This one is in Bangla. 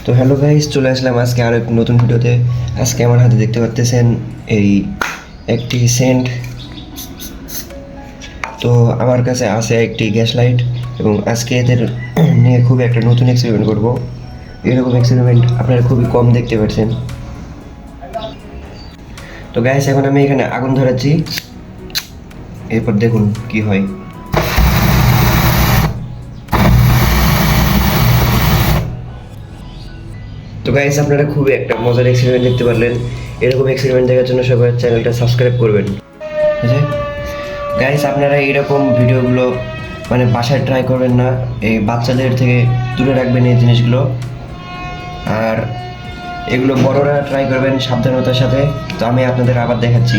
তো হ্যালো গাইস, চলে আসলাম আজকে আরও এক নতুন ভিডিওতে। আজকে আমার হাতে দেখতে পাচ্ছেন এই একটি সেন্ট। তো আমার কাছে আছে একটি গ্যাস লাইট এবং আজকে এদের নিয়ে খুব একটা নতুন এক্সপেরিমেন্ট করব। এরকম এক্সপেরিমেন্ট আপনারা খুবই কম দেখতে পাচ্ছেন। তো গাইস, এখন আমি এখানে আগুন ধরাচ্ছি, এরপর দেখুন কি হয়। তো গাইস, আপনারা খুবই একটা মজার এক্সপেরিমেন্ট দেখতে পারলেন। এরকম এক্সপেরিমেন্ট দেখার জন্য সবাই চ্যানেলটা সাবস্ক্রাইব করবেন। ঠিক আছে গাইস, আপনারা এইরকম ভিডিওগুলো মানে বাসায় ট্রাই করবেন না, এই বাচ্চাদের থেকে দূরে রাখবেন এই জিনিসগুলো। আর এগুলো বড়রা ট্রাই করবেন সাবধানতার সাথে। তো আমি আপনাদের আবার দেখাচ্ছি।